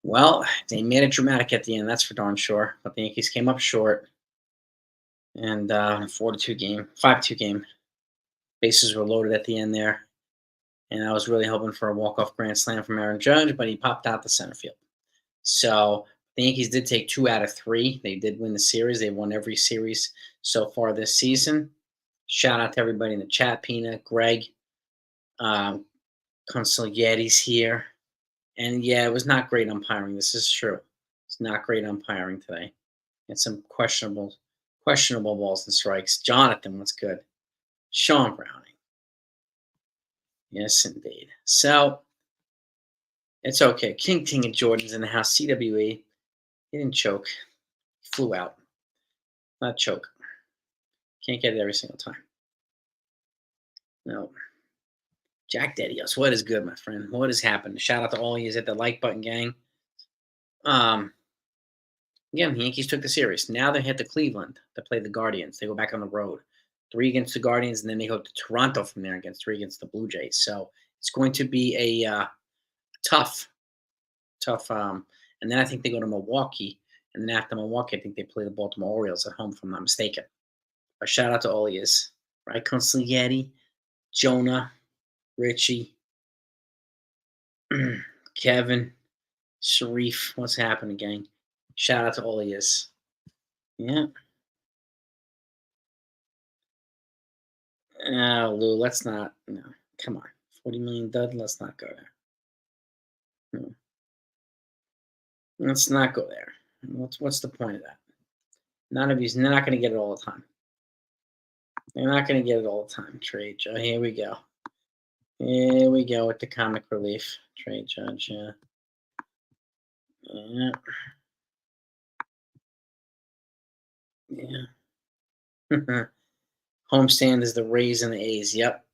Well, they made it dramatic at the end, that's for darn sure. But the Yankees came up short, and 4-2 game, 5-2 game. Bases were loaded at the end there, and I was really hoping for a walk-off grand slam from Aaron Judge, but he popped out the center field. So the Yankees did take 2 out of 3. They did win the series. They won every series so far this season. Shout out to everybody in the chat, Pina, Greg, um, Consigliere's here. And yeah, it was not great umpiring. This is true. It's not great umpiring today. And some questionable balls and strikes. Jonathan, what's good? Sean Browning. Yes, indeed. So it's okay. King Ting and Jordan's in the house. CWE. He didn't choke. He flew out. Not choke. Can't get it every single time. No. Jack Dedios, what is good, my friend? What has happened? Shout out to all you at the like button gang. Um, Again, the Yankees took the series. Now they head to Cleveland to play the Guardians. They go back on the road. 3 against the Guardians, and then they go to Toronto from there against 3 against the Blue Jays. So it's going to be a tough, tough. And then I think they go to Milwaukee, and then after Milwaukee, I think they play the Baltimore Orioles at home, if I'm not mistaken. But shout out to all yous, right? Consigliere, Jonah, Richie, Kevin, Sharif. What's happening, gang? Shout out to all yous. Yeah. Oh, Lou, let's not. No, come on. 40 million dud. Let's not go there. No, let's not go there. What's the point of that? None of you's they're not going to get it all the time. They're not going to get it all the time. Trade Joe. Here we go. Here we go with the comic relief. Trade Judge. Yeah. Yeah. Yeah. Homestand is the Rays and the A's. Yep.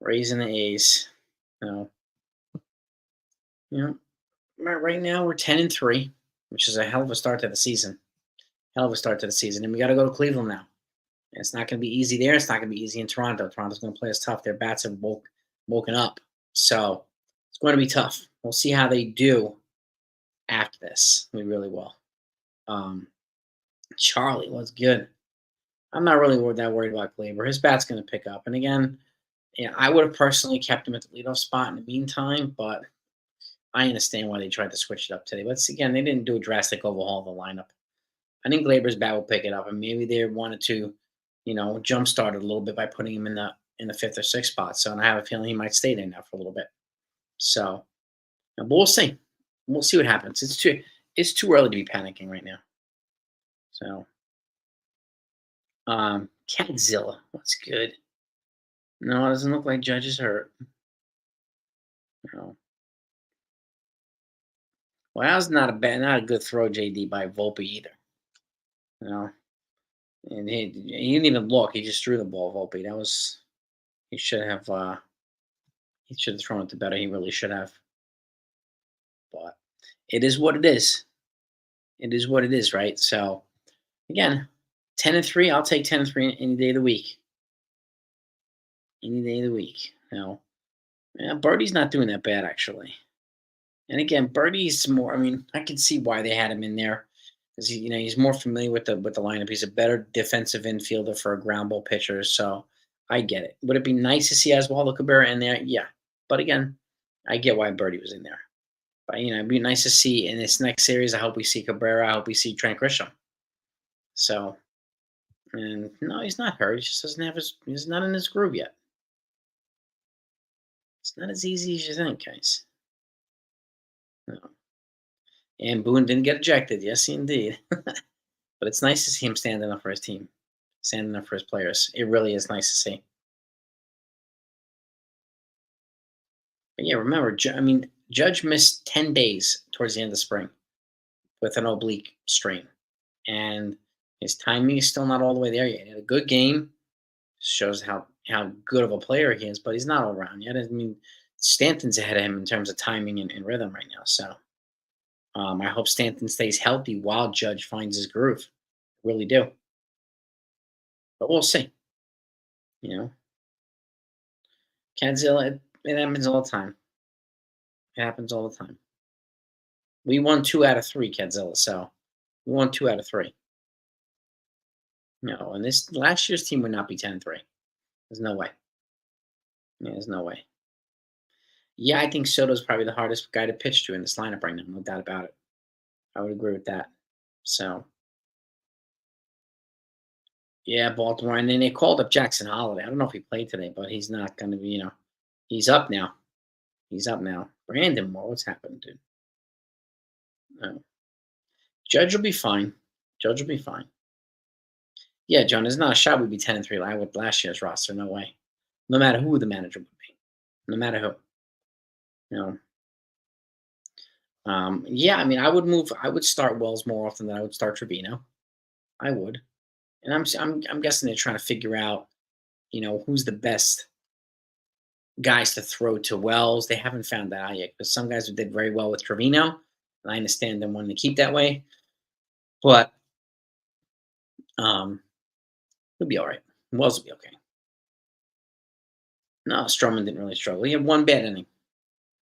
Rays and the A's. No. Yeah. Right now we're 10-3, which is a hell of a start to the season. Hell of a start to the season. And we got to go to Cleveland now. And it's not going to be easy there. It's not going to be easy in Toronto. Toronto's going to play us tough. Their bats have woken up. So it's going to be tough. We'll see how they do after this. We really will. Charlie was good. I'm not really that worried about Glaber. His bat's going to pick up. And again, I would have personally kept him at the leadoff spot in the meantime, but I understand why they tried to switch it up today. But again, they didn't do a drastic overhaul of the lineup. I think Glaber's bat will pick it up, and maybe they wanted to, jumpstart it a little bit by putting him in the fifth or sixth spot. So, and I have a feeling he might stay there now for a little bit. So, but we'll see. We'll see what happens. It's too early to be panicking right now. So, Catzilla, what's good? No, it doesn't look like Judge is hurt. No. Well, that was not a good throw, JD, by Volpe either. You know, and he didn't even look. He just threw the ball, Volpe. He should have thrown it to better. He really should have. But it is what it is. It is what it is, right? So again, 10-3. I'll take 10-3 any day of the week. Any day of the week. Now, yeah, Birdie's not doing that bad actually. And again, Birdie's more. I mean, I can see why they had him in there because he's more familiar with the lineup. He's a better defensive infielder for a ground ball pitcher. So I get it. Would it be nice to see Oswaldo Cabrera in there? Yeah, but again, I get why Birdie was in there. But it'd be nice to see in this next series. I hope we see Cabrera. I hope we see Trent Grisham. So, and no, he's not hurt. He just doesn't have he's not in his groove yet. It's not as easy as you think, guys. No. And Boone didn't get ejected. Yes, indeed. But it's nice to see him standing up for his team, standing up for his players. It really is nice to see. But yeah, remember, Judge missed 10 days towards the end of spring with an oblique strain. And his timing is still not all the way there yet. He had a good game. Shows how good of a player he is, but he's not all around yet. I mean, Stanton's ahead of him in terms of timing and rhythm right now. So I hope Stanton stays healthy while Judge finds his groove. Really do. But we'll see. You know, Cadzilla, it happens all the time. It happens all the time. We won 2 out of 3, Kadzilla, so we won 2 out of 3. No, and this last year's team would not be 10-3. There's no way. Yeah, there's no way. Yeah, I think Soto's probably the hardest guy to pitch to in this lineup right now, no doubt about it. I would agree with that. So, yeah, Baltimore, and then they called up Jackson Holiday. I don't know if he played today, but he's not gonna be, he's up now. He's up now. Brandon Moore, what's happened, dude? Oh. Judge will be fine. Judge will be fine. Yeah, John, there's not a shot we'd be 10-3 with last year's roster. No way. No matter who the manager would be. No matter who. You know. Yeah, I mean, I would start Wells more often than I would start Trevino. I would. And I'm guessing they're trying to figure out, who's the best guys to throw to Wells. They haven't found that out yet because some guys did very well with Trevino, and I understand them wanting to keep that way. But he'll be all right. Wells will be okay. No, Stroman didn't really struggle. He had one bad inning,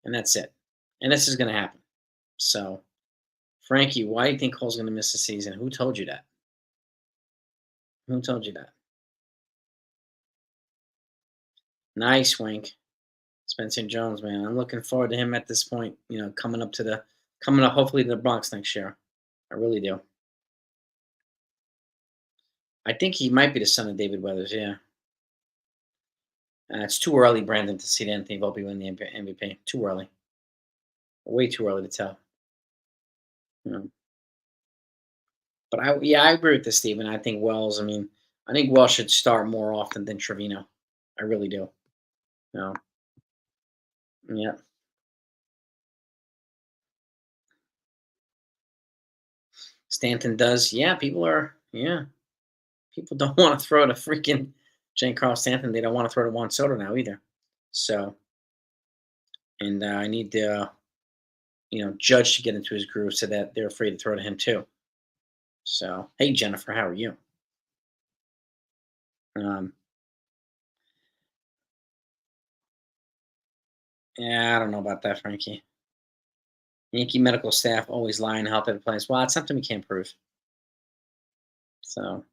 and that's it. And this is going to happen. So, Frankie, why do you think Cole's going to miss the season? Who told you that? Who told you that? Nice wink. Spencer Jones, man. I'm looking forward to him at this point, coming up hopefully to the Bronx next year. I really do. I think he might be the son of David Weathers, yeah. It's too early, Brandon, to see Anthony Volpe win the MVP. Too early. Way too early to tell. You But I agree with this, Steven. I think Wells, I think Wells should start more often than Trevino. I really do. You know, yeah. Stanton does. Yeah, people don't want to throw to freaking Giancarlo Stanton. They don't want to throw to Juan Soto now either. So, and I need the Judge to get into his groove so that they're afraid to throw to him too. So, hey Jennifer, how are you? Um, yeah, I don't know about that, Frankie. Yankee medical staff always lie and help at the place. Well, it's something we can't prove. So,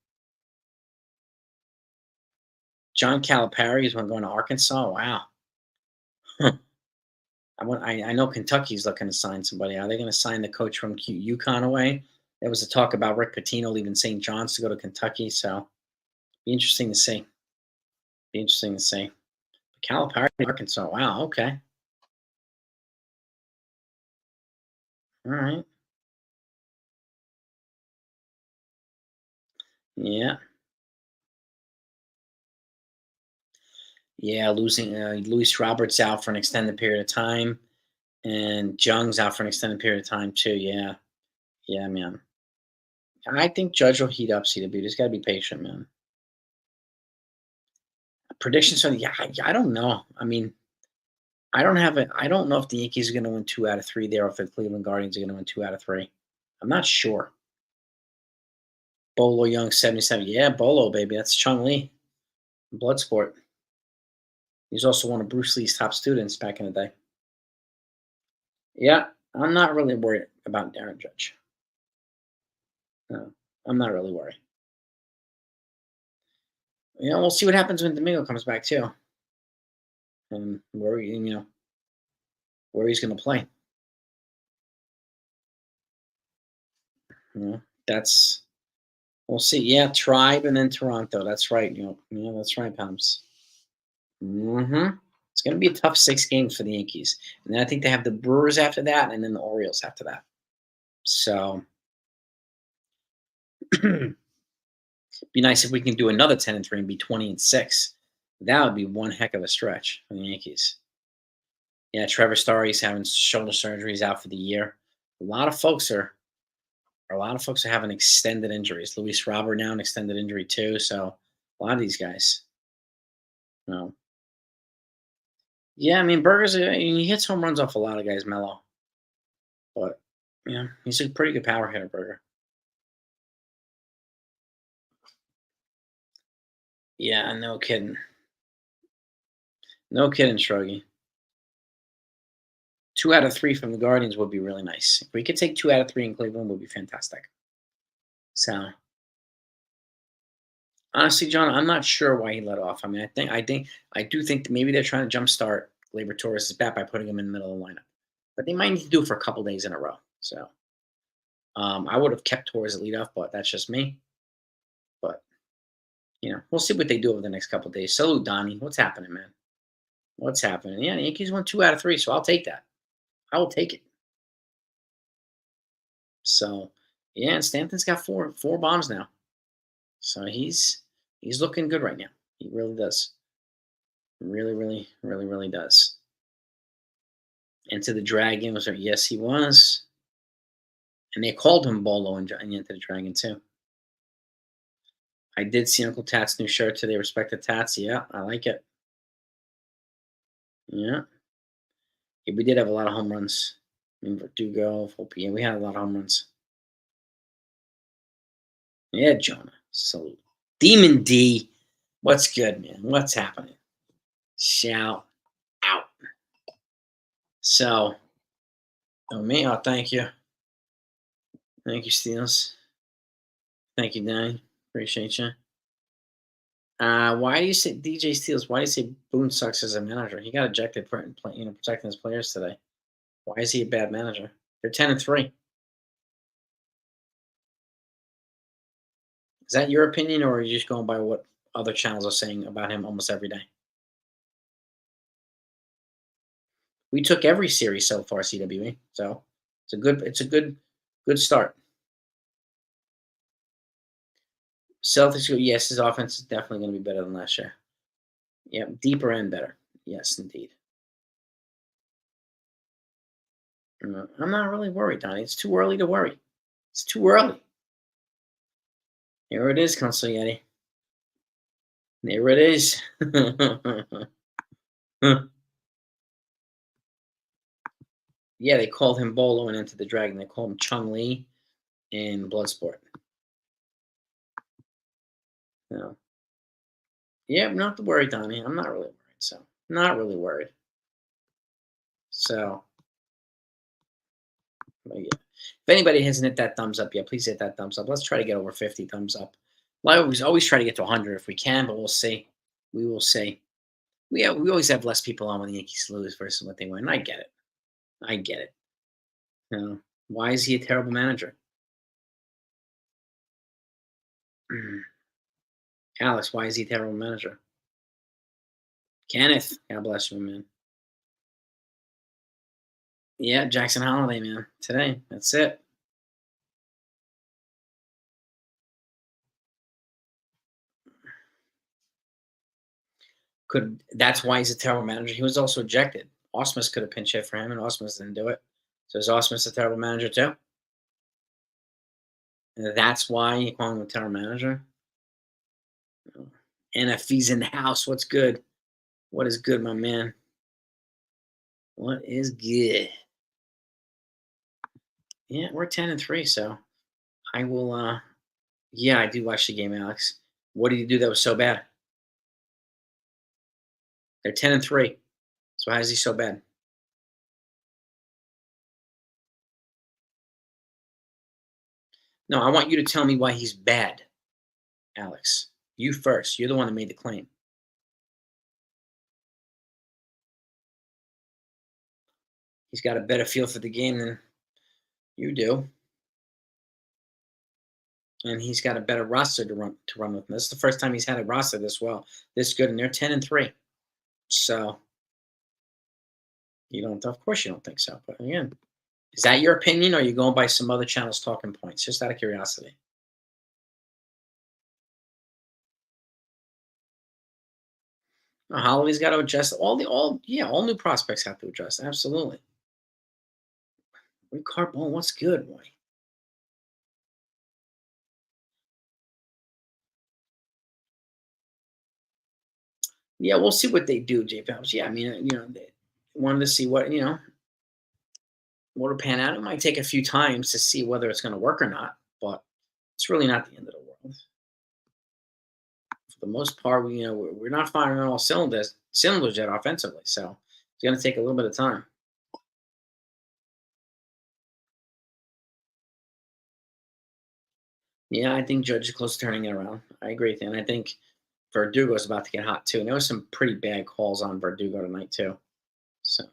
John Calipari is one going to Arkansas. Wow. I know Kentucky's looking to sign somebody. Are they going to sign the coach from UConn away? There was a talk about Rick Pitino leaving St. John's to go to Kentucky. So, be interesting to see. Be interesting to see. Calipari, Arkansas. Wow. Okay. All right. Yeah. Yeah. Losing Luis Roberts out for an extended period of time, and Jung's out for an extended period of time too. Yeah. Yeah, man. I think Judge will heat up CW. Just got to be patient, man. Predictions on yeah, I don't know. I don't know if the Yankees are going to win 2 out of 3 there, or if the Cleveland Guardians are going to win 2 out of 3. I'm not sure. Bolo Young 77. Yeah, Bolo baby. That's Chung Lee. Bloodsport. He's also one of Bruce Lee's top students back in the day. Yeah, I'm not really worried about Darren Judge. No, I'm not really worried. We'll see what happens when Domingo comes back too, and where he's going to play. That's we'll see. Yeah, Tribe and then Toronto. That's right. That's right, Pumps. It's going to be a tough 6 games for the Yankees, and then I think they have the Brewers after that, and then the Orioles after that. So, be nice if we can do another 10-3 and be 20-6. That would be one heck of a stretch for the Yankees. Yeah, Trevor Story's having shoulder surgeries out for the year. A lot of folks are having extended injuries. Luis Robert now an extended injury too. So a lot of these guys. No. Yeah, Burger's he hits home runs off a lot of guys, mellow. But yeah, he's a pretty good power hitter, Burger. Yeah, no kidding. No kidding, Shruggy. 2 out of 3 from the Guardians would be really nice. If we could take 2 out of 3 in Cleveland, would be fantastic. So, honestly, John, I'm not sure why he let off. I mean, I do think that maybe they're trying to jumpstart Gleyber Torres' bat by putting him in the middle of the lineup. But they might need to do it for a couple days in a row. So, I would have kept Torres at leadoff, but that's just me. But, we'll see what they do over the next couple days. Salute, Donnie. What's happening, man? What's happening? Yeah, the Yankees won 2 out of 3, so I'll take that. I will take it. So, yeah, and Stanton's got four bombs now. So he's looking good right now. He really does. Really, really, really, really does. Into the Dragon was yes, he was. And they called him Bolo and Into the Dragon too. I did see Uncle Tat's new shirt today. Respect the Tats. Yeah, I like it. Yeah. Yeah, we did have a lot of home runs. I mean, Verdugo, Volpe. We had a lot of home runs. Yeah, Jonah. Salute. Demon D. What's good, man? What's happening? Shout out. So, me, thank you. Thank you, Steels. Thank you, Danny. Appreciate you. Why do you say DJ Steels? Why do you say Boone sucks as a manager? He got ejected for protecting his players today. Why is he a bad manager? They're 10-3. Is that your opinion, or are you just going by what other channels are saying about him almost every day? We took every series so far, CWE. So it's a good start. Celtics, yes, his offense is definitely going to be better than last year. Yeah, deeper and better. Yes, indeed. I'm not really worried, Donnie. It's too early to worry. It's too early. Here it is, Consigliere. There it is. Yeah, they called him Bolo and Into the Dragon. They called him Chung Lee in Bloodsport. No. Yeah, not to worry, Donnie. I'm not really worried. So, not really worried. So, but yeah. If anybody hasn't hit that thumbs up yet, please hit that thumbs up. Let's try to get over 50 thumbs up. Well, I always try to get to 100 if we can, but we'll see. We will see. We always have less people on when the Yankees lose versus what they win. I get it. I get it. Why is he a terrible manager? Alex, why is he a terrible manager? Kenneth, God bless you, man. Yeah, Jackson Holiday, man. Today, that's it. That's why he's a terrible manager. He was also ejected. Osmus could have pinch hit for him, and Osmus didn't do it. So is Osmus a terrible manager too? And that's why you call him a terrible manager? NFV's in the house. What's good? What is good, my man? What is good? Yeah, we're 10-3, so I will yeah, I do watch the game, Alex. What did you do that was so bad? They're 10-3. So how is he so bad? No, I want you to tell me why he's bad, Alex. You first. You're the one that made the claim. He's got a better feel for the game than you do. And he's got a better roster to run with. This is the first time he's had a roster this good, and they're 10-3. So you don't. Of course, you don't think so. But again, is that your opinion, or are you going by some other channels talking points? Just out of curiosity. Holloway's got to adjust. All new prospects have to adjust. Absolutely. Rick Carbone, what's good, boy? Yeah, we'll see what they do, J Phelps. Yeah, I mean, they wanted to see what will pan out. It might take a few times to see whether it's going to work or not, but it's really not the end of the world. For the most part, we're not firing on all cylinders yet offensively, so it's going to take a little bit of time. Yeah, I think Judge is close to turning it around. I agree with you, and I think Verdugo's about to get hot too. And there was some pretty bad calls on Verdugo tonight too. So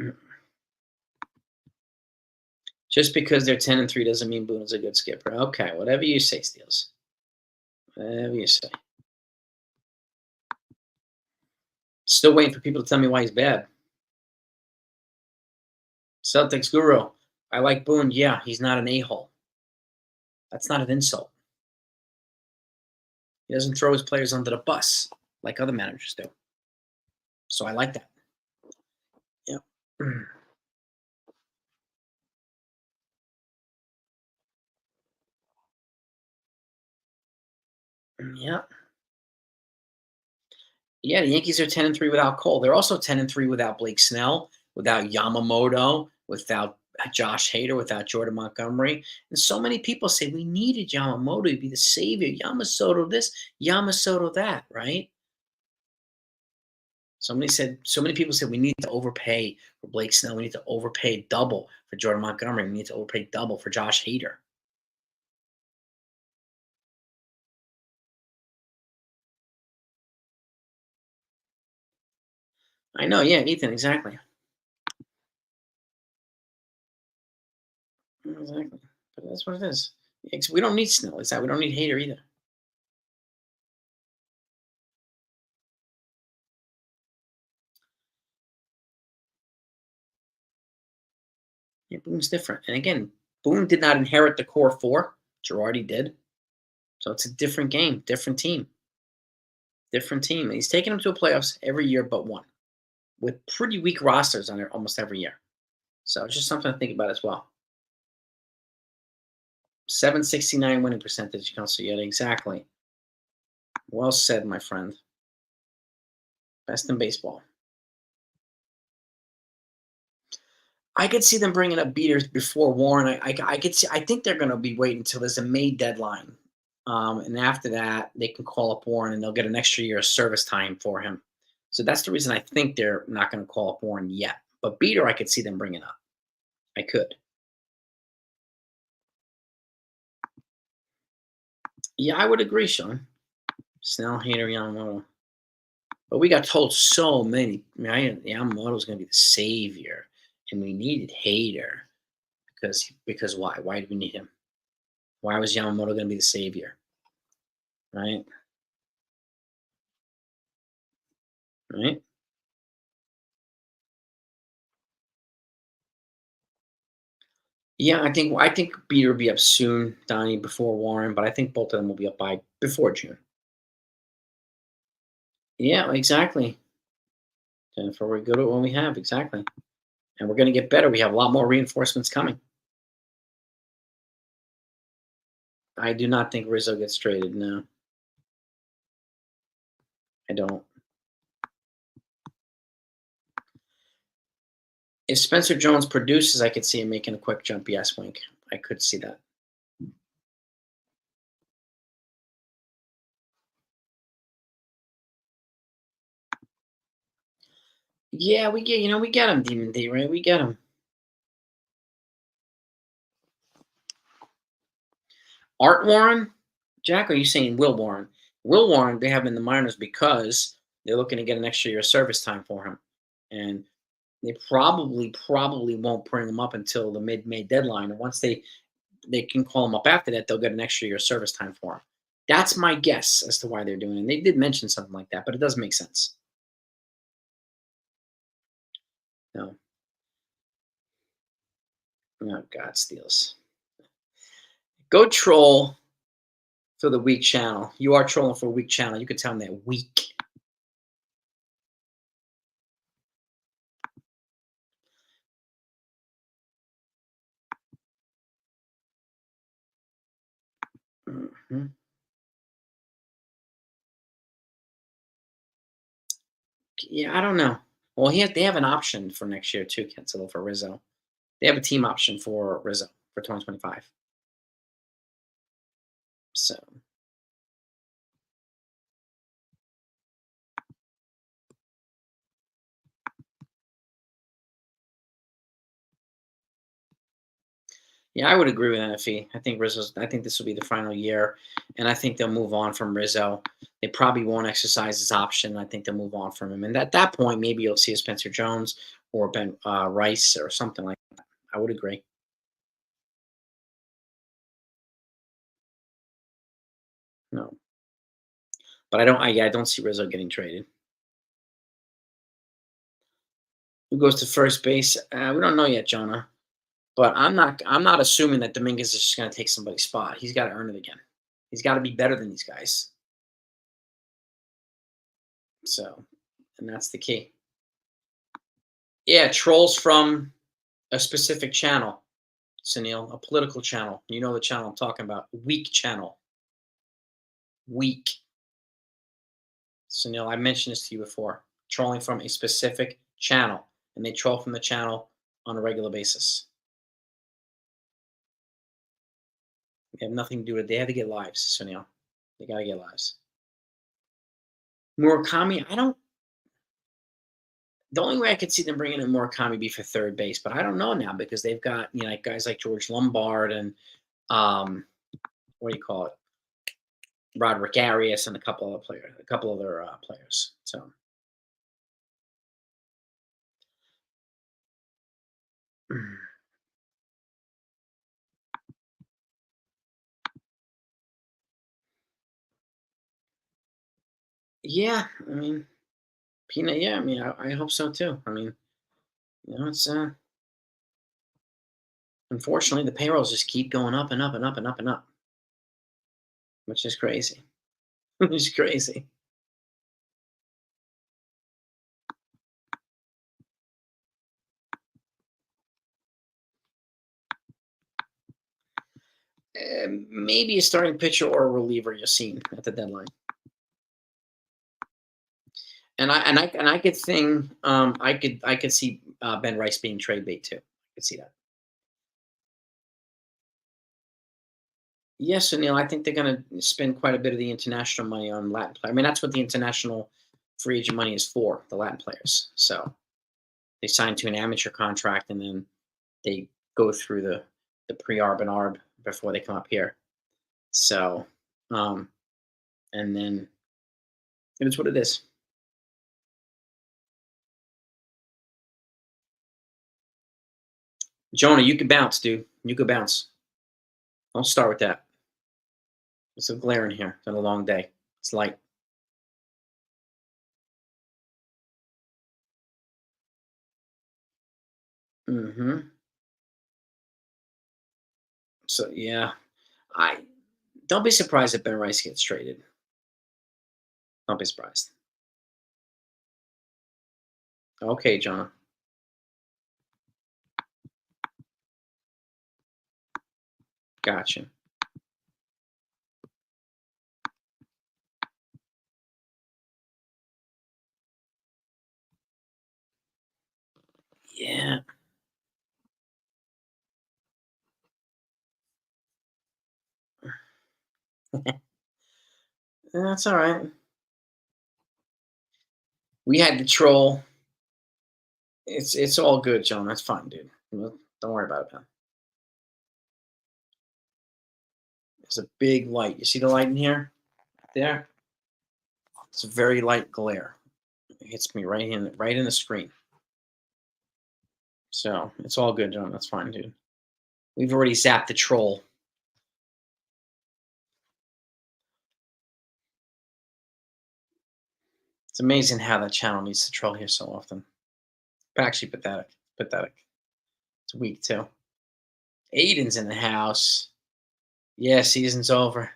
mm, just because they're 10-3 doesn't mean Boone's a good skipper. Okay, whatever you say, Steels. Whatever you say. Still waiting for people to tell me why he's bad. Celtics guru. I like Boone. Yeah, he's not an a-hole. That's not an insult. He doesn't throw his players under the bus like other managers do. So I like that. Yeah. Yeah. Yeah, the Yankees are 10-3 without Cole. They're also 10-3 without Blake Snell, without Yamamoto, without Josh Hader, without Jordan Montgomery. And so many people say we needed Yamamoto to be the savior. Yamamoto this, Yamamoto that, right? So many people said we need to overpay for Blake Snell. We need to overpay double for Jordan Montgomery. We need to overpay double for Josh Hader. I know, yeah, Ethan, exactly. Exactly. But that's what it is. We don't need Snell. It's that we don't need Hader either. Yeah, Boone's different. And again, Boone did not inherit the core four. Girardi did. So it's a different game, different team, different team. And he's taken them to the playoffs every year but one, with pretty weak rosters on it almost every year. So it's just something to think about as well. 769 winning percentage, Council yet exactly. Well said, my friend. Best in baseball. I could see them bringing up beaters before Warren. I could see. I think they're going to be waiting until there's a May deadline, and after that they can call up Warren and they'll get an extra year of service time for him. So that's the reason I think they're not going to call up Warren yet. But beater, I could see them bringing up. I could. Yeah, I would agree, Sean. Snell, Hater, Yamamoto. But we got told so many. Yamamoto's going to be the savior, and we needed Hater because why? Why did we need him? Why was Yamamoto going to be the savior? Right? Right? Yeah, I think Beater will be up soon, Donnie, before Warren, but I think both of them will be up by before June. Yeah, exactly. Jennifer, we're good at what we have, exactly. And we're gonna get better. We have a lot more reinforcements coming. I do not think Rizzo gets traded, no. I don't. If Spencer Jones produces, I could see him making a quick jump, yes, Wink. I could see that. Yeah, we get him, Demon D, right? We get him. Art Warren? Jack, or are you saying Will Warren? Will Warren, they have him in the minors because they're looking to get an extra year of service time for him. And they probably won't bring him up until the mid-May deadline. And once they can call him up after that, they'll get an extra year of service time for him. That's my guess as to why they're doing it. And they did mention something like that, but it does make sense. No, no, God steals. Go troll for the weak channel. You are trolling for a weak channel. You can tell them they're weak. Mhm. Yeah, I don't know. Well, they have an option for next year too, Cancelo, for Rizzo. They have a team option for Rizzo for 2025. So Yeah, I would agree with NFE. I think Rizzo's. I think this will be the final year, and I think they'll move on from Rizzo. They probably won't exercise his option. I think they'll move on from him, and at that point, maybe you'll see a Spencer Jones or Ben Rice or something like that. I would agree. No, but I don't. Yeah, I don't see Rizzo getting traded. Who goes to first base? We don't know yet, Jonah. But I'm not assuming that Dominguez is just going to take somebody's spot. He's got to earn it again. He's got to be better than these guys. So, and that's the key. Yeah, trolls from a specific channel, Sunil, a political channel. You know the channel I'm talking about. Weak channel. Weak. Sunil, I mentioned this to you before. Trolling from a specific channel. And they troll from the channel on a regular basis. They have nothing to do with it. They have to get lives, Sunil. They got to get lives. Murakami, I don't. The only way I could see them bringing in Murakami be for third base, but I don't know now because they've got like guys like George Lombard and um, what do you call it, Roderick Arias and a couple other players. So yeah, I mean Peanut. Yeah, I mean I hope so too. I mean it's unfortunately the payrolls just keep going up and up and up and up and up, which is crazy. Which is crazy. Maybe a starting pitcher or a reliever you've seen at the deadline. And I could think I could see Ben Rice being trade bait too. I could see that. Yes, Sunil. I think they're going to spend quite a bit of the international money on Latin players. I mean, that's what the international free agent money is for, the Latin players. So they sign to an amateur contract and then they go through the pre-arb and arb before they come up here. So um, and then it is what it is. Jonah, you can bounce, dude. You can bounce. Don't start with that. It's a glare in here. It's been a long day. It's light. Hmm. So yeah, I don't be surprised if Ben Rice gets traded. Don't be surprised. Okay, John. Gotcha. Yeah, that's all right. We had the troll. It's all good, John. That's fine, dude. Don't worry about it, man. It's a big light. You see the light in here? There. It's a very light glare. It hits me right in the screen. So it's all good, John. That's fine, dude. We've already zapped the troll. It's amazing how that channel needs to troll here so often. But actually pathetic. Pathetic. It's weak too. Aiden's in the house. Yeah, season's over.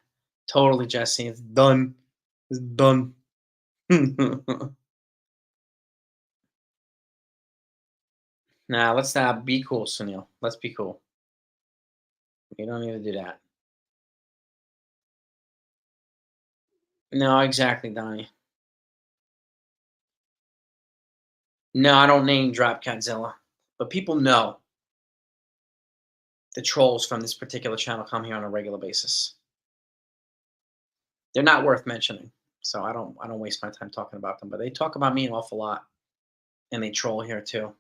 Totally, Jesse. It's done. It's done. Nah, let's not be cool, Sunil. Let's be cool. You don't need to do that. No, exactly, Donnie. No, I don't name drop Godzilla, but people know the trolls from this particular channel come here on a regular basis. They're not worth mentioning, so I don't waste my time talking about them. But they talk about me an awful lot, and they troll here too.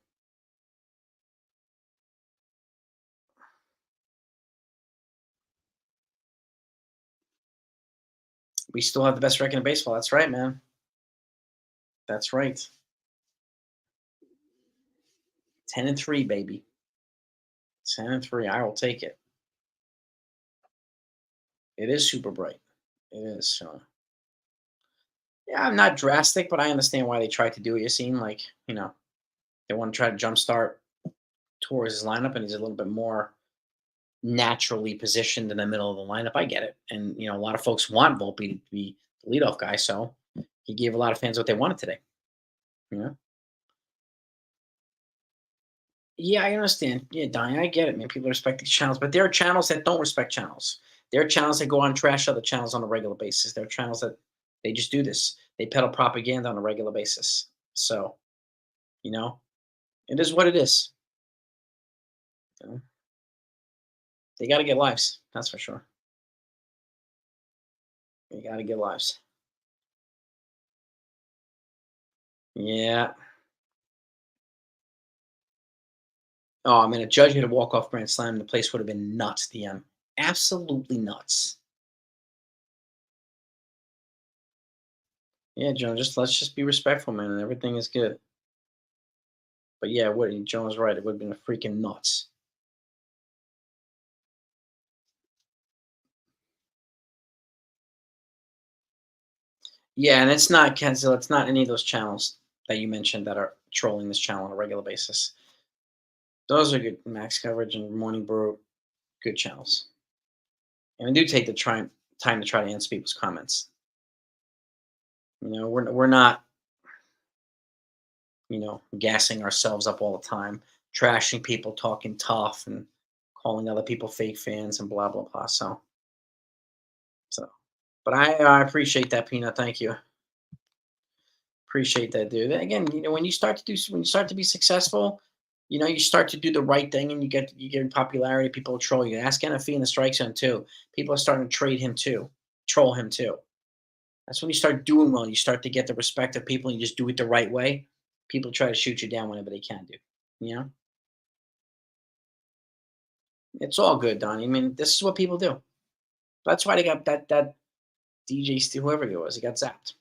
We still have the best record in baseball. That's right, man. That's right. 10-3, baby. 10-3. I will take it. It is super bright. It is. So yeah, I'm not drastic, but I understand why they tried to do what you're seeing. Like, they want to try to jumpstart towards his lineup, and he's a little bit more naturally positioned in the middle of the lineup. I get it. And, a lot of folks want Volpe to be the leadoff guy. So he gave a lot of fans what they wanted today. You know? Yeah, I understand. Yeah, Donnie, I get it, man. People respect these channels, but there are channels that don't respect channels. There are channels that go on trash other channels on a regular basis. There are channels that they just do this. They peddle propaganda on a regular basis. So, you know, it is what it is. You know? They got to get lives. That's for sure. They got to get lives. Yeah. Oh, I mean, a Judge hit a walk-off grand slam, the place would have been nuts, DM. Absolutely nuts. Yeah, Joe, let's just be respectful, man, and everything is good. But yeah, what Joe was right. It would have been a freaking nuts. Yeah, and it's not Kenzel, it's not any of those channels that you mentioned that are trolling this channel on a regular basis. Those are good Max Coverage and Morning Brew, good channels. And I do take the time to try to answer people's comments. We're not, gassing ourselves up all the time, trashing people, talking tough, and calling other people fake fans and blah blah blah. So, but I appreciate that, Peanut. Thank you. Appreciate that, dude. Again, when you start to when you start to be successful, you start to do the right thing, and you get popularity. People troll you. Ask NFE in the strike zone too. People are starting to trade him too, troll him too. That's when you start doing well. You start to get the respect of people, and you just do it the right way. People try to shoot you down whenever they can, do. You know, it's all good, Donnie. I mean, this is what people do. That's why they got that DJ, whoever it was, he got zapped.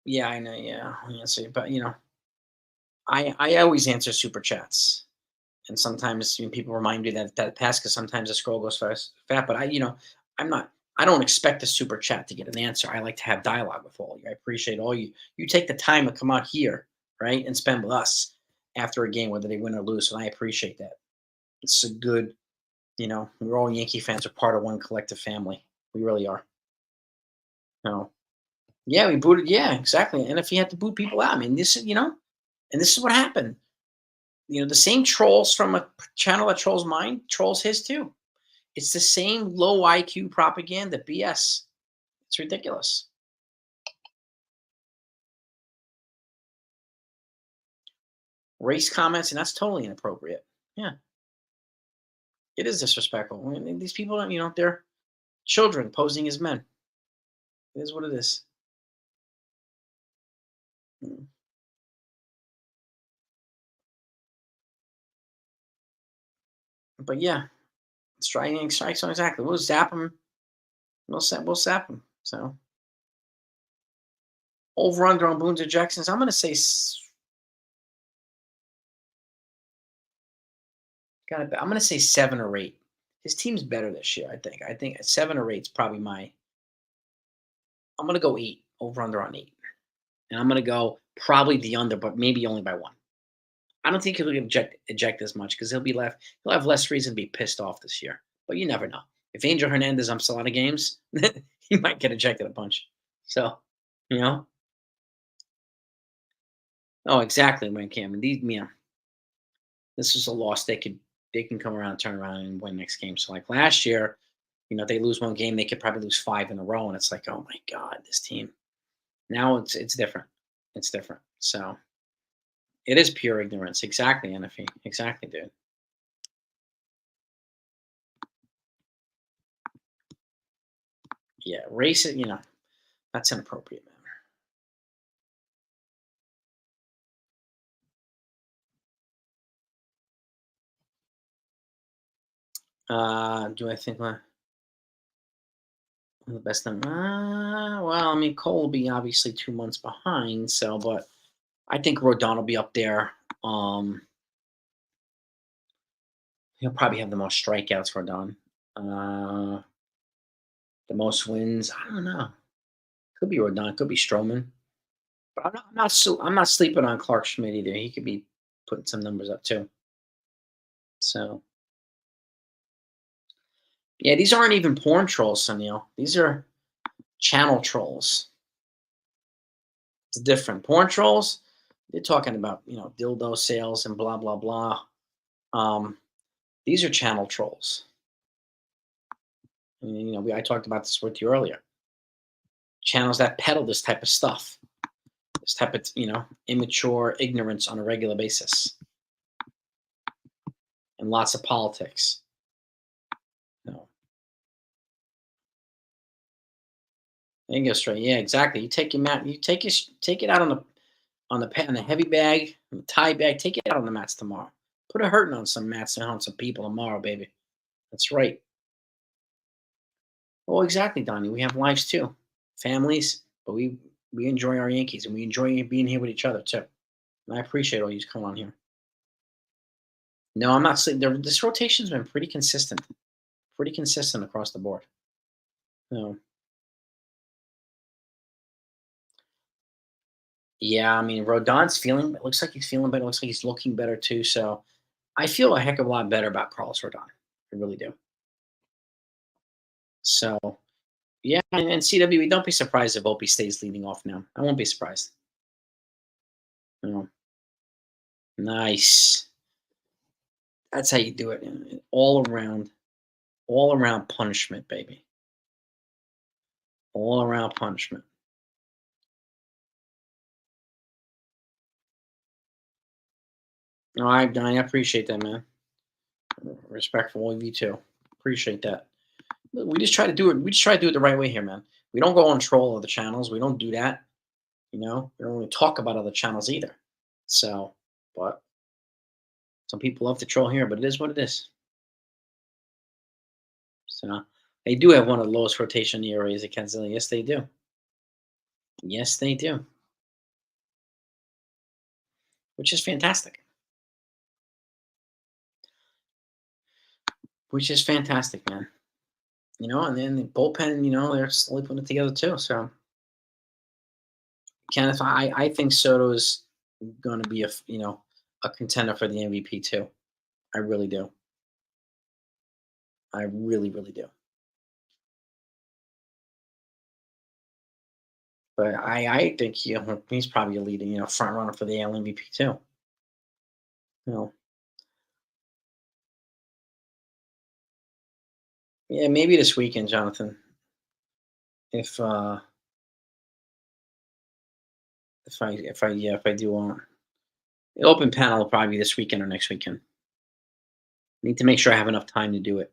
Yeah, I know. Yeah, yeah. So, but I always answer super chats, and sometimes people remind me that pass because sometimes the scroll goes fat. But I'm not. I don't expect a super chat to get an answer. I like to have dialogue with all you. I appreciate all you. You take the time to come out here, right, and spend with us after a game, whether they win or lose, and I appreciate that. It's a good. We're all Yankee fans. Are part of one collective family. We really are. No. Yeah, we booted. Yeah, exactly. And if he had to boot people out, I mean, this is and this is what happened. The same trolls from a channel that trolls mine trolls his too. It's the same low IQ propaganda BS. It's ridiculous. Race comments, and that's totally inappropriate. Yeah, it is disrespectful. I mean, these people, they're children posing as men. It is what it is. Mm. But yeah, striking strikes on exactly. We'll zap them. We'll zap them. So over under on Boone's ejections. I'm gonna say I'm gonna say 7 or 8. His team's better this year. I think 7 or 8 is probably my. I'm gonna go 8 over under on 8. And I'm going to go probably the under, but maybe only by one. I don't think he'll eject as much because He'll have less reason to be pissed off this year. But you never know. If Angel Hernandez umps a lot of games, he might get ejected a bunch. So, you know. Oh, exactly, man, Cam. And this is a loss they can come around, turn around, and win next game. So, like last year, if they lose one game, they could probably lose 5 in a row, and it's like, oh my god, this team. Now it's different. It's different. So it is pure ignorance. Exactly, NFE. Exactly, dude. Yeah, race it, that's inappropriate, man. Do I think the best time? Well, I mean, Cole will be obviously 2 months behind, so but I think Rodon will be up there. Um, he'll probably have the most strikeouts, Rodon. Uh, the most wins. I don't know. Could be Rodon. Could be Stroman. But I'm not sleeping on Clark Schmidt either. He could be putting some numbers up too. So yeah, these aren't even porn trolls, Sunil. These are channel trolls. It's different. Porn trolls, they're talking about dildo sales and blah blah blah. Um, these are channel trolls. And, I talked about this with you earlier. Channels that peddle this type of stuff, this type of immature ignorance on a regular basis, and lots of politics. No, they go straight. Yeah, exactly. You take your mat. Take it out on the heavy bag, on the tie bag. Take it out on the mats tomorrow. Put a hurting on some mats and on some people tomorrow, baby. That's right. Oh, exactly, Donnie. We have lives too, families, but we enjoy our Yankees and we enjoy being here with each other too. And I appreciate all you coming on here. No, I'm not saying this rotation's been pretty consistent across the board. No, yeah, I mean Rodon's feeling. It looks like he's feeling better. It looks like he's looking better too. So I feel a heck of a lot better about Carlos Rodon. I really do. So yeah, and CWE, don't be surprised if Opie stays leading off now. I won't be surprised. No, nice. That's how you do it. All around punishment, baby. All around punishment. No, I appreciate that, man. Respect for all of you too. Appreciate that. We just try to do it. We just try to do it the right way here, man. We don't go on troll other channels. We don't do that. We don't really talk about other channels either. So, but some people love to troll here, but it is what it is. So they do have one of the lowest rotation ERAs at Kensington. Yes, they do. Yes, they do. Which is fantastic. Which is fantastic, man. And then the bullpen, they're slowly putting it together too. So, Kenneth, I think Soto's going to be a contender for the MVP too. I really do. I really, really do. But I think he's probably a leading front runner for the AL MVP too. You know, yeah, maybe this weekend, Jonathan. If if I do want the open panel, will probably be this weekend or next weekend. Need to make sure I have enough time to do it.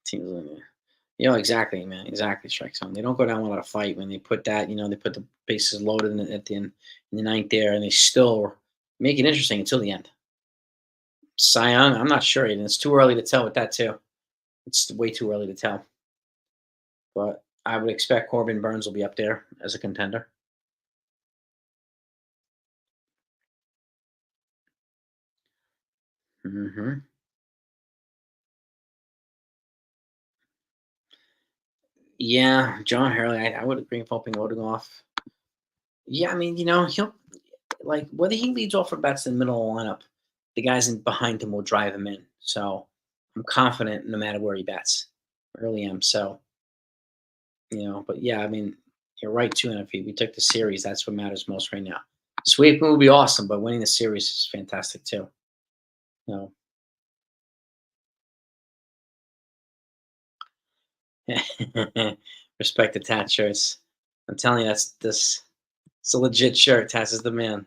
Seems like exactly, man. Exactly, strike zone. They don't go down without a fight when they put that. They put the bases loaded at the end in the ninth there, and they still make it interesting until the end. Cy Young, I'm not sure, and it's too early to tell with that too. It's way too early to tell, but I would expect Corbin Burns will be up there as a contender. Hmm. Yeah, John Hurley, I would agree with hoping loading off. Yeah, I mean, he'll like whether he leads off or bats in the middle of the lineup, the guys in behind him will drive him in. So I'm confident no matter where he bats. I really am. So, but yeah, I mean, you're right too, and if we took the series, that's what matters most right now. Sweeping would be awesome, but winning the series is fantastic too. You know. Respect the Tat shirts. I'm telling you, it's a legit shirt. Taz is the man.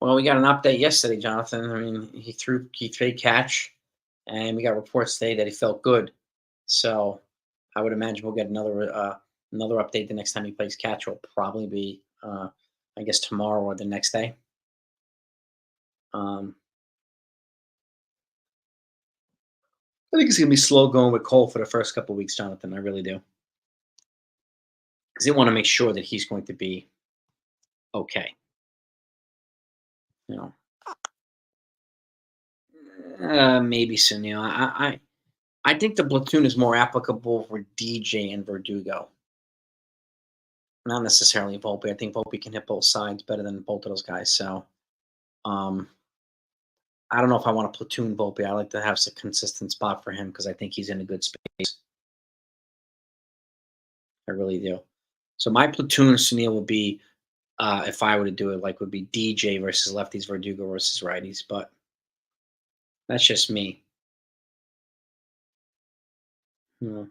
Well, we got an update yesterday, Jonathan. I mean, he threw a catch, and we got reports today that he felt good. So I would imagine we'll get another update the next time he plays catch. Will probably be, I guess, tomorrow or the next day. Um, I think it's gonna be slow going with Cole for the first couple weeks, Jonathan. I really do, because they want to make sure that he's going to be okay. You know, maybe Sunil. I think the platoon is more applicable for DJ and Verdugo, not necessarily Volpe. I think Volpe can hit both sides better than both of those guys. So, um, I don't know if I want to platoon Volpe. I like to have some consistent spot for him because I think he's in a good space. I really do. So my platoon, Sunil, would be if I were to do it, like would be DJ versus lefties, Verdugo versus righties. But that's just me. You know.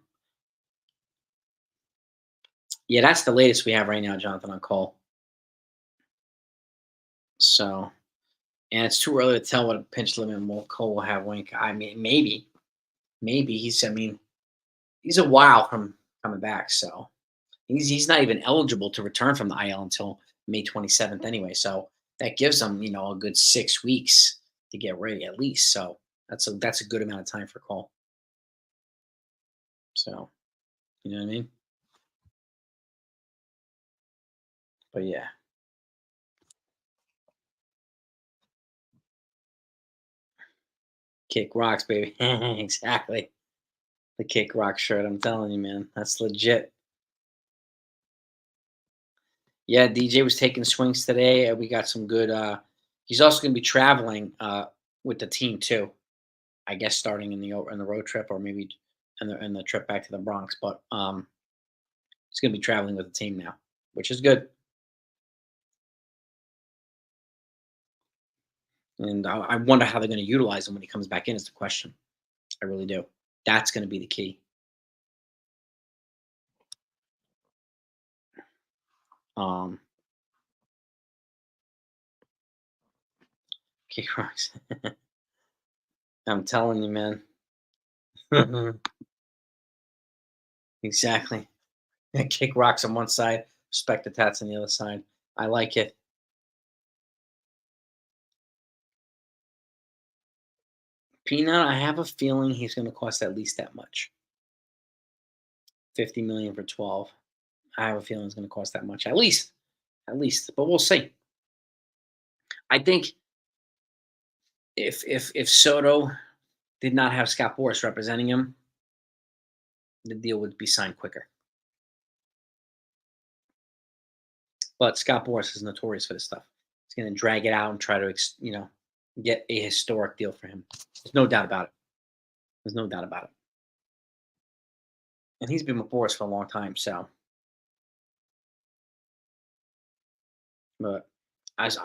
Yeah, that's the latest we have right now, Jonathan, on Cole. So, and it's too early to tell what a pinch limit Cole will have. Wink. I mean, maybe he's. I mean, he's a while from coming back, so he's not even eligible to return from the IL until May 27th anyway. So that gives him, a good 6 weeks to get ready at least. So that's a good amount of time for Cole. So you know what I mean? But yeah, kick rocks, baby. Exactly. The kick rock shirt. I'm telling you, man, that's legit. Yeah, DJ was taking swings today. We got some good. He's also going to be traveling with the team too. I guess starting in the road trip or maybe in the trip back to the Bronx. But he's going to be traveling with the team now, which is good. And I wonder how they're going to utilize him when he comes back in. Is the question. I really do. That's going to be the key. Um, Kick rocks. I'm telling you, man. Exactly. Kick rocks on one side, respect the tats on the other side. I like it. Peanut, I have a feeling he's going to cost at least that much. 50 million for 12. I have a feeling it's going to cost that much, at least. But we'll see. I think if Soto did not have Scott Boras representing him, the deal would be signed quicker. But Scott Boras is notorious for this stuff. He's going to drag it out and try to, get a historic deal for him. There's no doubt about it. There's no doubt about it. And he's been with Boras for a long time, so. But as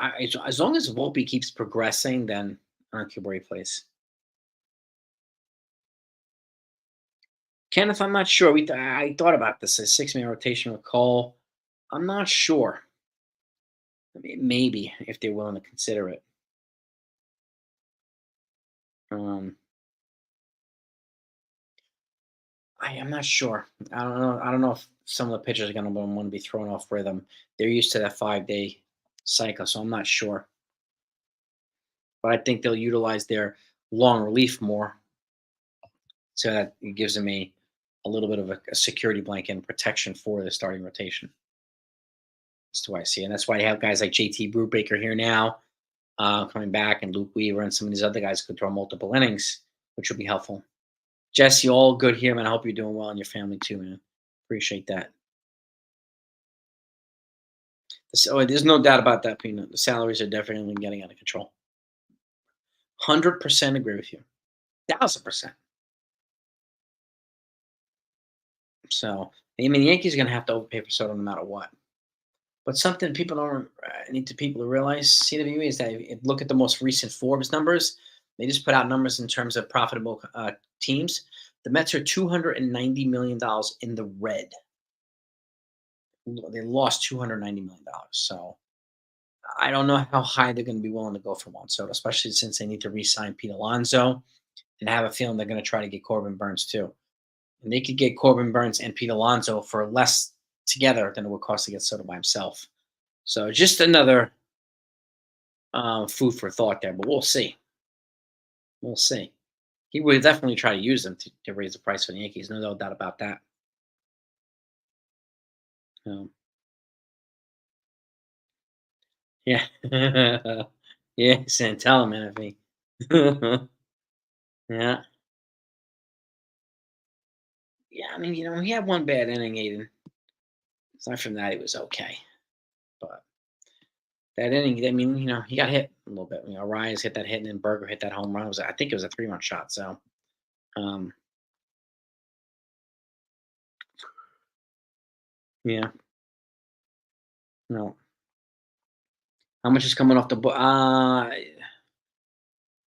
long as Volpe keeps progressing, then I don't care where he plays. Kenneth, I'm not sure. I thought about this a 6-man rotation with Cole. I'm not sure. I mean, maybe if they're willing to consider it. Um, I am not sure. I don't know. I don't know if some of the pitchers are going to want to be thrown off rhythm. They're used to that 5-day cycle, so I'm not sure. But I think they'll utilize their long relief more, so that it gives them a little bit of a security blanket and protection for the starting rotation. That's the way I see it. And that's why you have guys like JT Brubaker here now, coming back, and Luke Weaver and some of these other guys could throw multiple innings, which would be helpful. Jesse, all good here, man. I hope you're doing well and your family too, man. Appreciate that. There's no doubt about that, Peanut. The salaries are definitely getting out of control. 100% agree with you. 1,000%. So, I mean, the Yankees are going to have to overpay for Soto no matter what. But something people don't need to people to realize, CWE, is that if you look at the most recent Forbes numbers, they just put out numbers in terms of profitable teams. The Mets are $290 million in the red. They lost $290 million. So I don't know how high they're going to be willing to go for Juan Soto, especially since they need to re-sign Pete Alonso, and I have a feeling they're going to try to get Corbin Burns too. And they could get Corbin Burns and Pete Alonso for less together than it would cost to get Soto by himself. So just another food for thought there, but we'll see. We'll see. He would definitely try to use them to raise the price for the Yankees. No doubt about that. Um, yeah. Yeah, and tell him, man, if he yeah. Yeah, I mean, he had one bad inning, Aiden. Aside from that, he was okay. But that inning, I mean, he got hit a little bit. Arias hit that hit, and then Berger hit that home run. I think it was a 3-run shot. So, um, yeah, no. How much is coming off the book?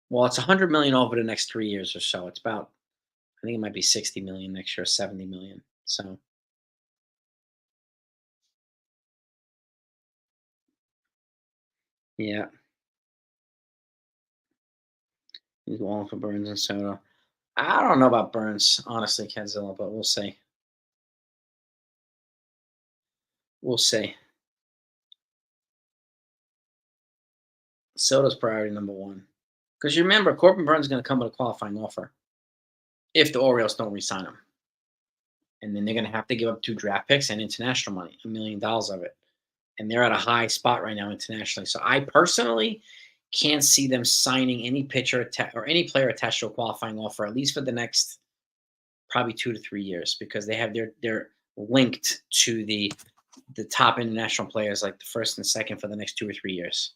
Well, it's 100 million over the next 3 years or so. It's about, I think it might be 60 million next year, 70 million. So, yeah, he's going for Burns and Soto. I don't know about Burns, honestly, Kenzilla, but we'll see. We'll see. Soto's priority number one. Because you remember, Corbin Burns is going to come with a qualifying offer if the Orioles don't re-sign him, and then they're going to have to give up 2 draft picks and international money, $1 million of it, and they're at a high spot right now internationally. So I personally can't see them signing any pitcher or any player attached to a qualifying offer, at least for the next probably 2 to 3 years, because they're linked to the top international players, like the first and second, for the next 2 or 3 years.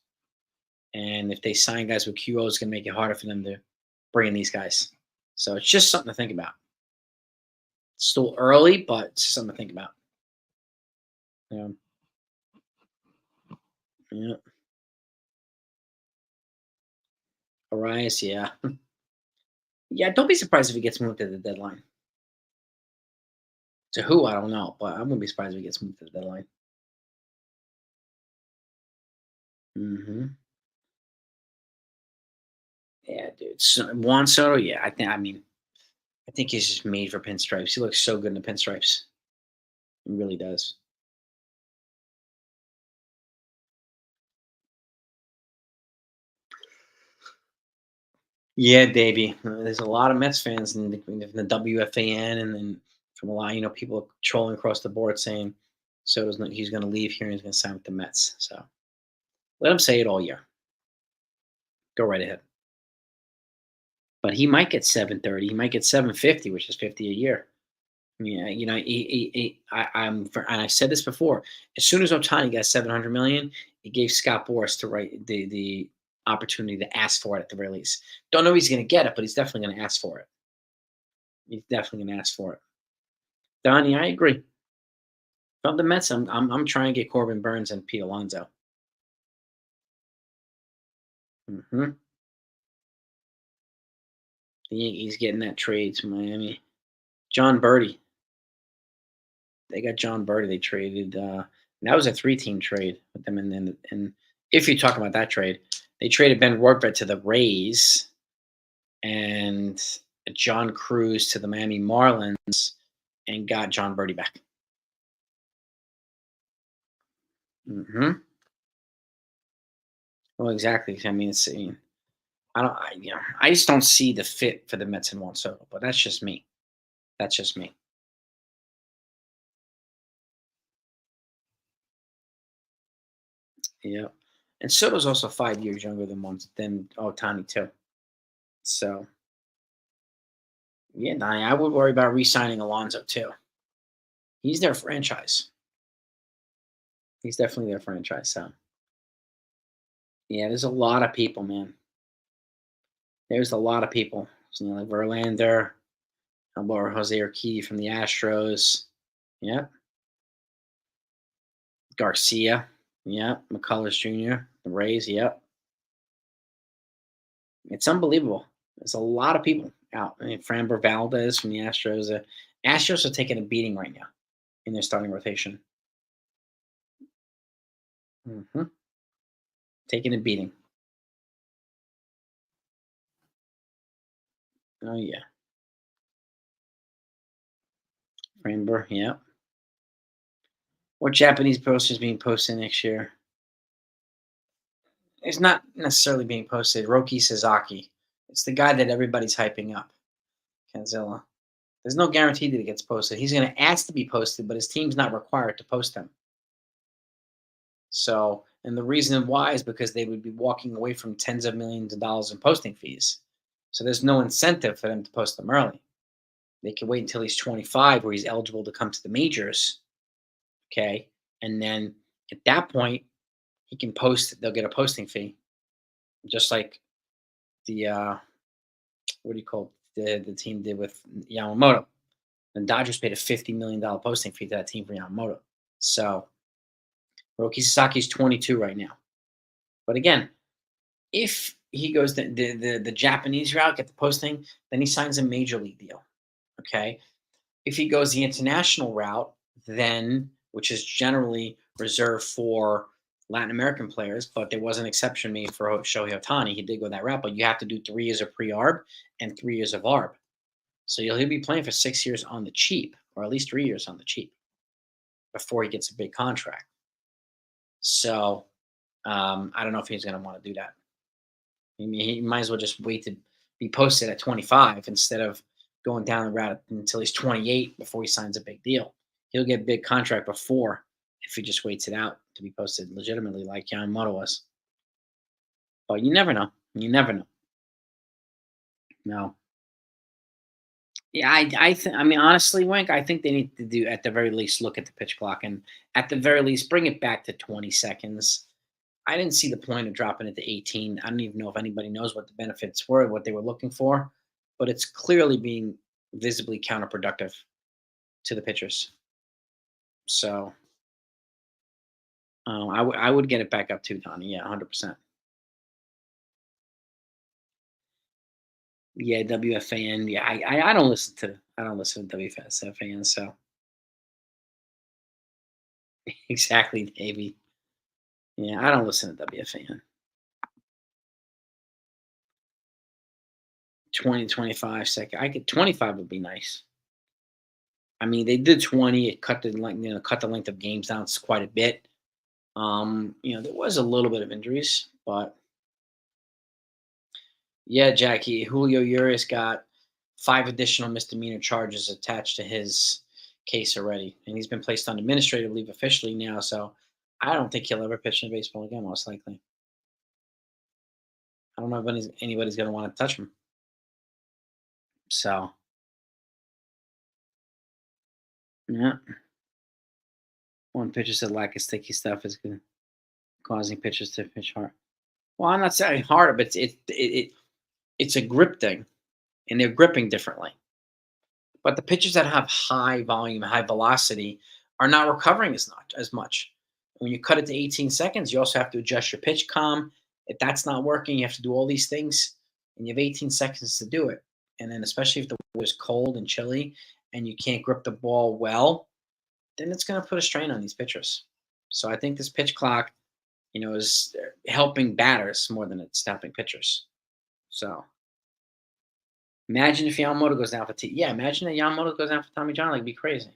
And if they sign guys with QO, it's going to make it harder for them to bring in these guys. So it's just something to think about. It's still early, but it's something to think about. Yeah. Yeah. Arias, yeah. Yeah, don't be surprised if he gets moved at the deadline. To who, I don't know, but I wouldn't be surprised if he gets moved at the deadline. Hmm. Yeah, dude. Juan Soto, yeah, I think he's just made for pinstripes. He looks so good in the pinstripes. He really does. Yeah, Davey. There's a lot of Mets fans in the WFAN, and then from a lot, people trolling across the board saying Soto's not, he's going to leave here and he's going to sign with the Mets. So let him say it all year. Go right ahead. But he might get 730. He might get 750, which is 50 a year. Yeah, and I said this before. As soon as Otani got 700 million, it gave Scott Boras to write the opportunity to ask for it at the very least. Don't know he's going to get it, but he's definitely going to ask for it. He's definitely going to ask for it. Donnie, I agree. From the Mets, I'm trying to get Corbin Burns and Pete Alonso. Hmm. The Yankees getting that trade to Miami. John Birdie. They got John Birdie. They traded. That was a 3-team trade with them. And if you talk about that trade, they traded Ben Roethlisberger to the Rays and John Cruz to the Miami Marlins and got John Birdie back. Hmm. Well, exactly. I mean, I don't. I just don't see the fit for the Mets in Juan Soto, but that's just me. That's just me. Yeah. And Soto's also 5 years younger than Otani too. So yeah, Donnie, I would worry about re-signing Alonso too. He's their franchise. He's definitely their franchise. So yeah, there's a lot of people, man. There's a lot of people. So, like Verlander, or Jose Urquidy from the Astros. Yeah. Garcia. Yeah. McCullers Jr. The Rays. Yep. It's unbelievable. There's a lot of people out. I mean, Framber Valdez from the Astros. Astros are taking a beating right now in their starting rotation. Hmm. Taking a beating. Oh yeah, Framber. Yeah. What Japanese posters being posted next year? It's not necessarily being posted. Roki Sasaki. It's the guy that everybody's hyping up. Kanzilla. There's no guarantee that it gets posted. He's going to ask to be posted, but his team's not required to post him. So, and the reason why is because they would be walking away from tens of millions of dollars in posting fees. So there's no incentive for them to post them early. They can wait until he's 25, where he's eligible to come to the majors. Okay, and then at that point, he can post. They'll get a posting fee, just like the what do you call the team did with Yamamoto. And Dodgers paid a $50 million posting fee to that team for Yamamoto. So Roki Sasaki's 22 right now. But again, if he goes the Japanese route, get the posting, then he signs a major league deal. Okay. If he goes the international route, then which is generally reserved for Latin American players, but there was an exception made for Shohei Ohtani. He did go that route, but you have to do 3 years of pre-arb and 3 years of arb. So he'll be playing for 6 years on the cheap, or at least 3 years on the cheap, before he gets a big contract. So I don't know if he's going to want to do that. I mean, he might as well just wait to be posted at 25 instead of going down the route until he's 28 before he signs a big deal. He'll get a big contract before if he just waits it out to be posted legitimately like Yamamoto was. But you never know. You never know. No. Yeah, I mean, honestly, Wink, I think they need to do at the very least look at the pitch clock and at the very least bring it back to 20 seconds. I didn't see the point of dropping it to 18. I don't even know if anybody knows what the benefits were, what they were looking for, but it's clearly being visibly counterproductive to the pitchers. So I would get it back up too, Donnie. Yeah, 100%. Yeah, WFAN. Yeah, I don't listen to WFAN. So exactly, Davey. Yeah, I don't listen to WFAN. 20, 25 second. I could 25 would be nice. I mean, they did 20. It cut the length, cut the length of games down quite a bit. There was a little bit of injuries, but yeah, Jackie Julio Urias got 5 additional misdemeanor charges attached to his case already, and he's been placed on administrative leave officially now. So I don't think he'll ever pitch in baseball again. Most likely, I don't know if anybody's going to want to touch him. So yeah, one pitcher said lack of sticky stuff is good, causing pitchers to pitch hard. Well, I'm not saying hard, but it's a grip thing, and they're gripping differently. But the pitchers that have high volume, high velocity are not recovering as much. When you cut it to 18 seconds, you also have to adjust your pitch calm. If that's not working, you have to do all these things, and you have 18 seconds to do it. And then, especially if the weather is cold and chilly, and you can't grip the ball well, then it's going to put a strain on these pitchers. So I think this pitch clock, is helping batters more than it's helping pitchers. So imagine if Yamamoto goes down for yeah. Imagine that Yamamoto goes down for Tommy John. Like, it'd be crazy.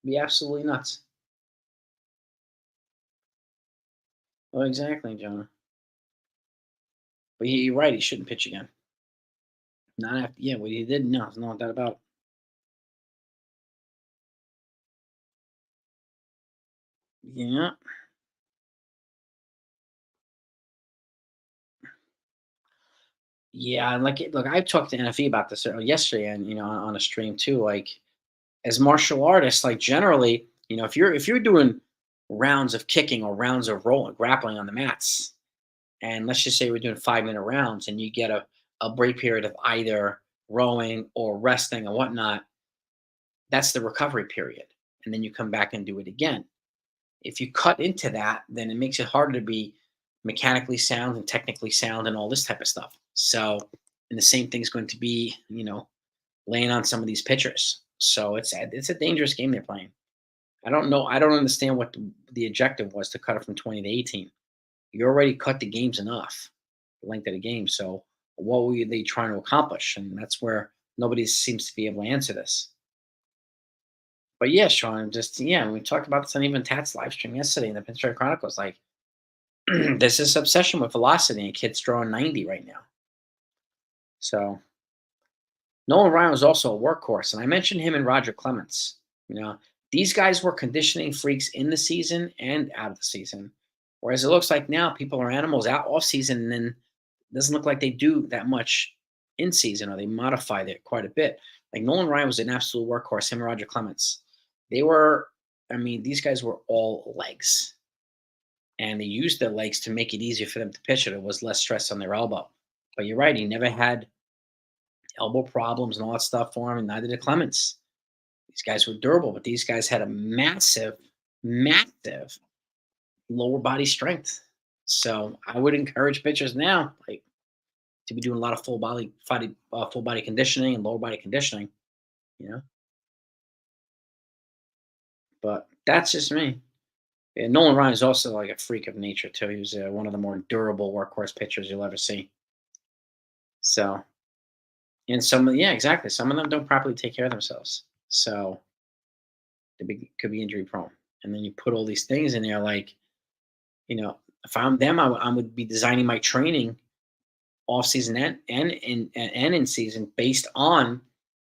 Be absolutely nuts. Oh, exactly, Jonah. But you're right. He shouldn't pitch again. Not after. Yeah, what he did. No, there's no doubt about it. Yeah. Yeah, and look, I talked to NFE about this yesterday, and on a stream too. Like, as martial artists, like generally, if you're doing rounds of kicking or rounds of rolling, grappling on the mats, and let's just say we're doing 5-minute rounds, and you get a break period of either rowing or resting or whatnot, that's the recovery period, and then you come back and do it again. If you cut into that, then it makes it harder to be mechanically sound and technically sound and all this type of stuff. So, and the same thing's going to be, laying on some of these pitchers. So it's a dangerous game they're playing. I don't know. I don't understand what the objective was to cut it from 20 to 18. You already cut the games enough, the length of the game. So what were they trying to accomplish? And that's where nobody seems to be able to answer this. But yeah, Sean, just yeah, we talked about this on even Tat's live stream yesterday in the Pinstripe Chronicles. Like, there's this obsession with velocity, and kids throwing 90 right now. So Nolan Ryan was also a workhorse, and I mentioned him and Roger Clemens. You know, these guys were conditioning freaks in the season and out of the season. Whereas it looks like now people are animals out off season, and then it doesn't look like they do that much in season, or they modified it quite a bit. Like Nolan Ryan was an absolute workhorse. Him and Roger Clemens, they were. I mean, these guys were all legs, and they used their legs to make it easier for them to pitch it. It was less stress on their elbow. But you're right; he never had elbow problems and all that stuff for him, and neither did Clemens. These guys were durable, but these guys had a massive, massive lower body strength. So I would encourage pitchers now, like to be doing a lot of full body conditioning and lower body conditioning. You know, but that's just me. And Nolan Ryan is also like a freak of nature too. He was one of the more durable workhorse pitchers you'll ever see. So, and yeah, exactly. Some of them don't properly take care of themselves. So could be injury prone. And then you put all these things in there, like, if I'm them, I would be designing my training off season and in season based on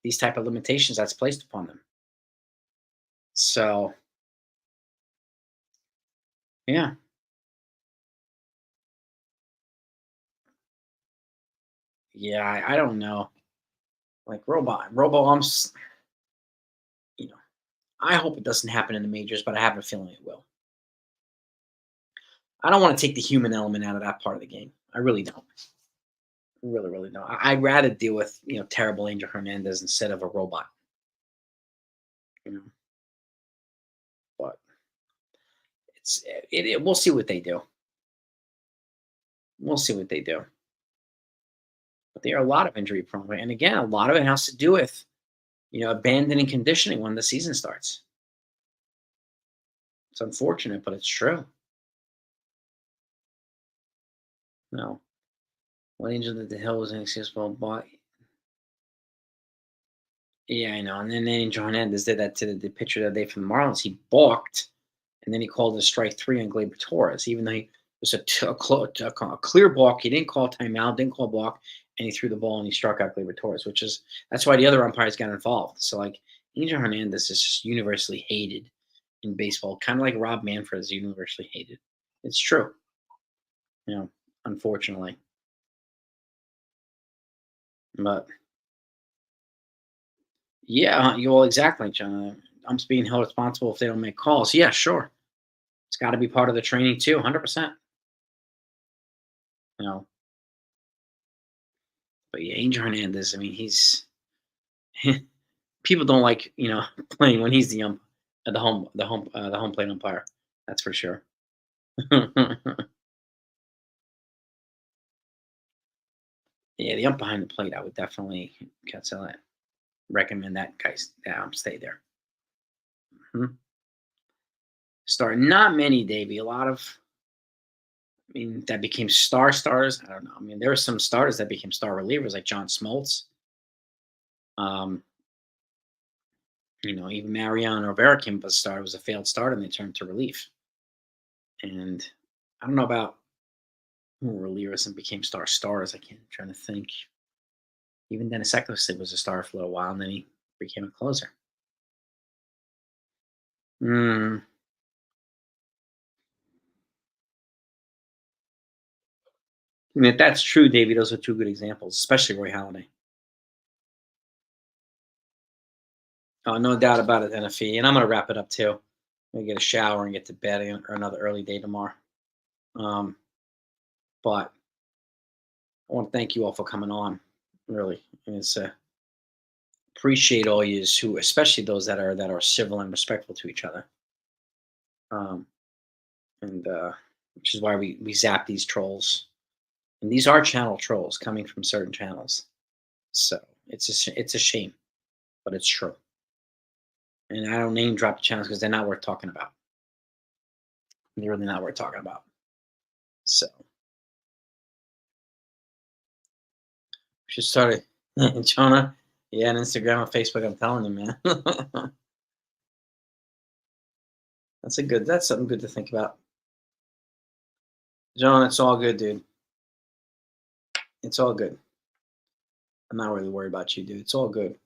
these type of limitations that's placed upon them. So yeah, yeah, I don't know. Like robo umps, you know, I hope it doesn't happen in the majors, but I have a feeling it will. I don't want to take the human element out of that part of the game. I really don't. Really, really don't. I'd rather deal with terrible Angel Hernandez instead of a robot. You know, but we'll see what they do. We'll see what they do. But there are a lot of injury prone, and again, a lot of it has to do with abandoning conditioning when the season starts. It's unfortunate, but it's true. No, what Angel did to Hill was inexcusable, but yeah, I know. And then Angel Hernandez did that to the pitcher that day from the Marlins. He balked, and then he called a strike three on Gleyber Torres, even though he was a clear balk. He didn't call timeout, didn't call balk, and he threw the ball and he struck out Gleyber Torres, that's why the other umpires got involved. So like Angel Hernandez is just universally hated in baseball, kind of like Rob Manfred is universally hated. It's true, unfortunately. But yeah, you all exactly, John. I'm just being held responsible if they don't make calls. Yeah, sure. It's got to be part of the training too, 100%. You know, but yeah, Angel Hernandez. I mean, he's people don't like playing when he's the home plate umpire. That's for sure. Yeah, the ump behind the plate, I would definitely recommend that guys stay there. Mhm. Start not many, Davey. A lot of, I mean, that became starters. I don't know. I mean, there were some starters that became star relievers, like John Smoltz. Um, even Mariano Rivera came up as a starter, was a failed starter, and they turned to relief. And I don't know about who were relievers and became stars. I'm trying to think. Even Dennis Eckersley was a star for a little while, and then he became a closer. Mm. I mean, if that's true, Davey, those are two good examples, especially Roy Halladay. Oh, no doubt about it, NFE. And I'm going to wrap it up too. I'm going to get a shower and get to bed or another early day tomorrow. Um, but I want to thank you all for coming on. Really, and it's appreciate all yous who, especially those that are civil and respectful to each other. Um, and which is why we zap these trolls. And these are channel trolls coming from certain channels. So it's a shame, but it's true. And I don't name drop the channels because they're not worth talking about. They're really not worth talking about. So we should start it, Jonah. Yeah, on Instagram and Facebook. I'm telling you, man. That's something good to think about. John, it's all good, dude. It's all good. I'm not really worried about you, dude. It's all good.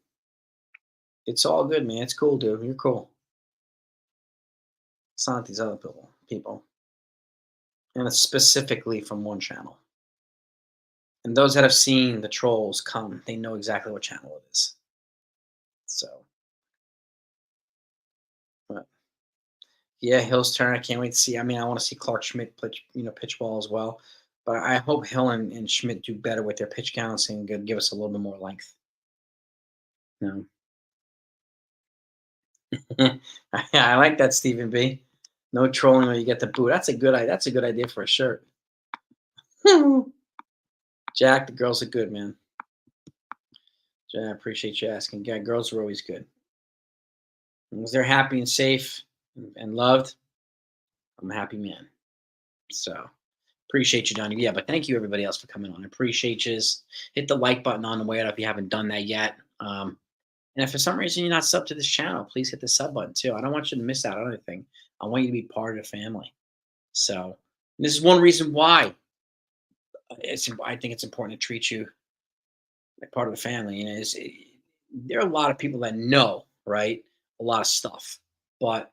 It's all good, man. It's cool, dude. You're cool. It's not these other people. And it's specifically from one channel. And those that have seen the trolls come, they know exactly what channel it is. So, but yeah, Hill's turn. I can't wait to see. I mean, I want to see Clark Schmidt pitch ball as well. But I hope Hill and Schmidt do better with their pitch counts and give us a little bit more length. You know? I like that, Stephen B. No trolling or you get the boot. That's a good idea for a shirt. Jack, the girls are good, man. Jack, I appreciate you asking. Yeah, girls are always good. As long as they're happy and safe and loved, I'm a happy man. So appreciate you, Johnny. Yeah, but thank you everybody else for coming on. I appreciate you. Hit the like button on the way out if you haven't done that yet. And if for some reason you're not sub to this channel, please hit the sub button too. I don't want you to miss out on anything. I want you to be part of the family. So this is one reason why I think it's important to treat you like part of the family. There are a lot of people that know, right, a lot of stuff, but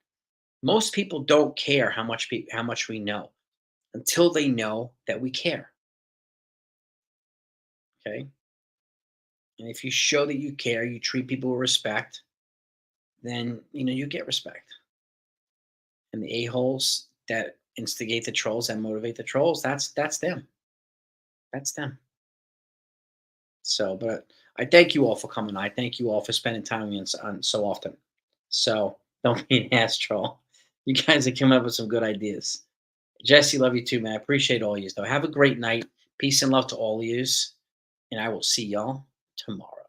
most people don't care how much we know until they know that we care. Okay, and if you show that you care, you treat people with respect, then you get respect. And the a-holes that instigate the trolls, that motivate the trolls, that's them. That's them. So, but I thank you all for coming. I thank you all for spending time with me on so often. So don't be an ass troll. You guys are coming up with some good ideas. Jesse, love you too, man. I appreciate all you though. Have a great night. Peace and love to all of yous. And I will see y'all tomorrow.